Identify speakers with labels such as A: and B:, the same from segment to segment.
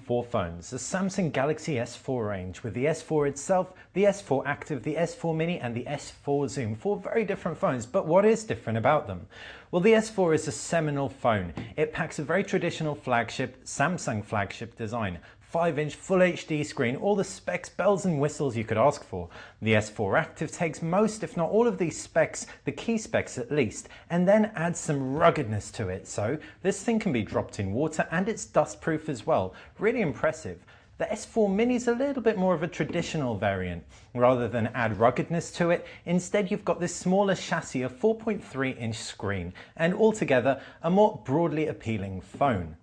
A: four phones, the Samsung Galaxy S4 range, with the S4 itself, the S4 Active, the S4 Mini and the S4 Zoom. Four very different phones, but what is different about them? Well, the S4 is a seminal phone. It packs a very traditional flagship, Samsung flagship design. 5-inch Full HD screen, all the specs, bells and whistles you could ask for. The S4 Active takes most, if not all of these specs, the key specs at least, and then adds some ruggedness to it. So this thing can be dropped in water and it's dust proof as well. Really impressive. The S4 Mini is a little bit more of a traditional variant. Rather than add ruggedness to it, instead you've got this smaller chassis, a 4.3-inch screen, and altogether a more broadly appealing phone.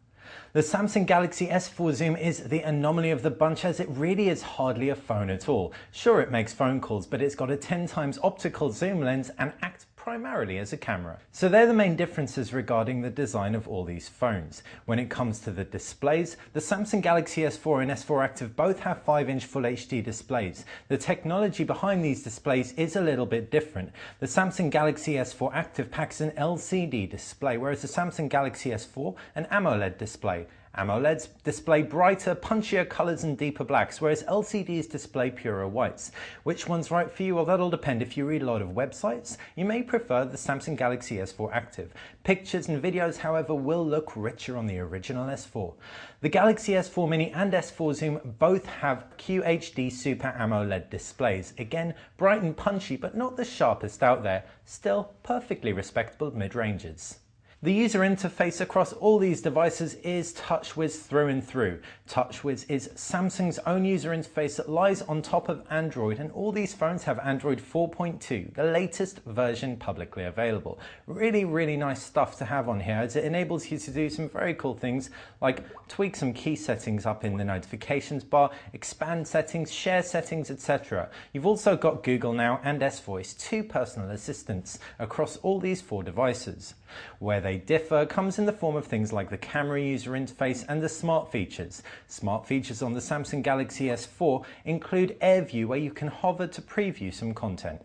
A: The Samsung Galaxy S4 Zoom is the anomaly of the bunch, as it really is hardly a phone at all. Sure, it makes phone calls, but it's got a 10 times optical zoom lens and acts primarily as a camera. So they're the main differences regarding the design of all these phones. When it comes to the displays, the Samsung Galaxy S4 and S4 Active both have 5-inch Full HD displays. The technology behind these displays is a little bit different. The Samsung Galaxy S4 Active packs an LCD display, whereas the Samsung Galaxy S4 an AMOLED display. AMOLEDs display brighter, punchier colours and deeper blacks, whereas LCDs display purer whites. Which one's right for you? Well, that'll depend. If you read a lot of websites, you may prefer the Samsung Galaxy S4 Active. Pictures and videos, however, will look richer on the original S4. The Galaxy S4 Mini and S4 Zoom both have QHD Super AMOLED displays. Again, bright and punchy, but not the sharpest out there. Still, perfectly respectable mid-ranges. The user interface across all these devices is TouchWiz through and through. TouchWiz is Samsung's own user interface that lies on top of Android, and all these phones have Android 4.2, the latest version publicly available. Really nice stuff to have on here, as it enables you to do some very cool things like tweak some key settings up in the notifications bar, expand settings, share settings, etc. You've also got Google Now and S-Voice, two personal assistants across all these four devices. Where they differ comes in the form of things like the camera user interface and the smart features. Smart features on the Samsung Galaxy S4 include Air View, where you can hover to preview some content.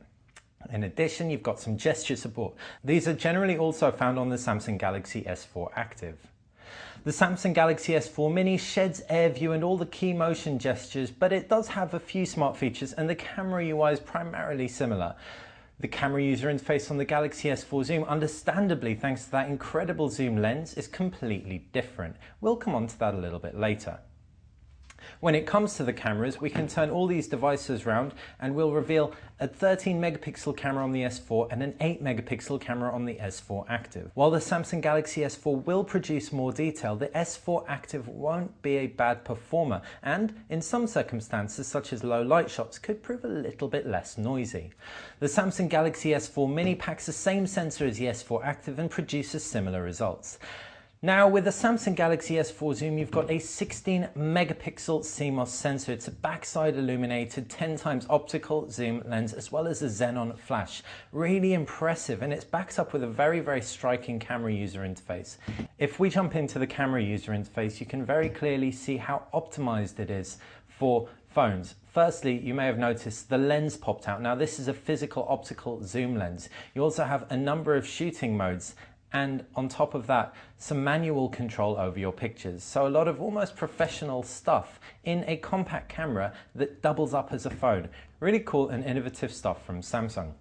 A: In addition, you've got some gesture support. These are generally also found on the Samsung Galaxy S4 Active. The Samsung Galaxy S4 Mini sheds Air View and all the key motion gestures, but it does have a few smart features, and the camera UI is primarily similar. The camera user interface on the Galaxy S4 Zoom, understandably thanks to that incredible zoom lens, is completely different. We'll come on to that a little bit later. When it comes to the cameras, we can turn all these devices round and we'll reveal a 13 megapixel camera on the S4 and an 8 megapixel camera on the S4 Active. While the Samsung Galaxy S4 will produce more detail, the S4 Active won't be a bad performer, and in some circumstances such as low light shots could prove a little bit less noisy. The Samsung Galaxy S4 Mini packs the same sensor as the S4 Active and produces similar results. Now, with the Samsung Galaxy S4 Zoom, you've got a 16 megapixel CMOS sensor. It's a backside illuminated 10 times optical zoom lens, as well as a xenon flash. Really impressive, and it's backed up with a very striking camera user interface. If we jump into the camera user interface, you can very clearly see how optimized it is for phones. Firstly, you may have noticed the lens popped out. Now, this is a physical optical zoom lens. You also have a number of shooting modes, and on top of that, some manual control over your pictures. So a lot of almost professional stuff in a compact camera that doubles up as a phone. Really cool and innovative stuff from Samsung.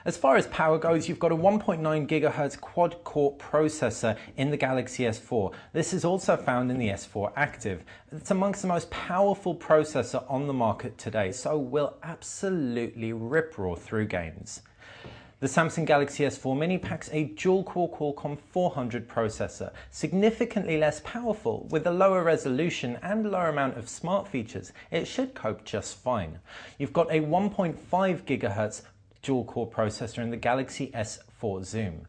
A: As far as power goes, you've got a 1.9 GHz quad-core processor in the Galaxy S4. This is also found in the S4 Active. It's amongst the most powerful processor on the market today, so will absolutely rip-roar through games. The Samsung Galaxy S4 Mini packs a dual-core Qualcomm 400 processor, significantly less powerful. With a lower resolution and lower amount of smart features, it should cope just fine. You've got a 1.5 GHz dual-core processor in the Galaxy S4 Zoom.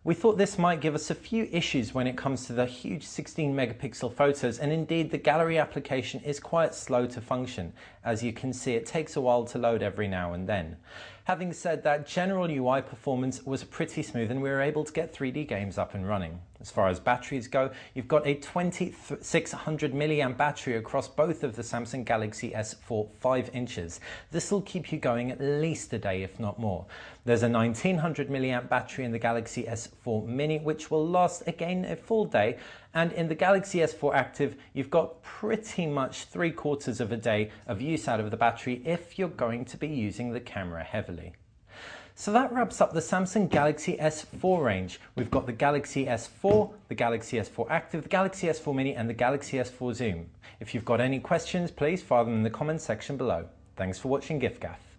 A: We thought this might give us a few issues when it comes to the huge 16 megapixel photos, and indeed the gallery application is quite slow to function. As you can see, it takes a while to load every now and then. Having said that, general UI performance was pretty smooth and we were able to get 3D games up and running. As far as batteries go, you've got a 2600 milliamp battery across both of the Samsung Galaxy S4 5 inches. This will keep you going at least a day, if not more. There's a 1900 milliamp battery in the Galaxy S4 Mini, which will last again a full day, And in the Galaxy S4 Active, you've got pretty much 3/4 of a day of use out of the battery if you're going to be using the camera heavily. So that wraps up the Samsung Galaxy S4 range. We've got the Galaxy S4, the Galaxy S4 Active, the Galaxy S4 Mini and the Galaxy S4 Zoom. If you've got any questions, please file them in the comments section below. Thanks for watching GiftGaff.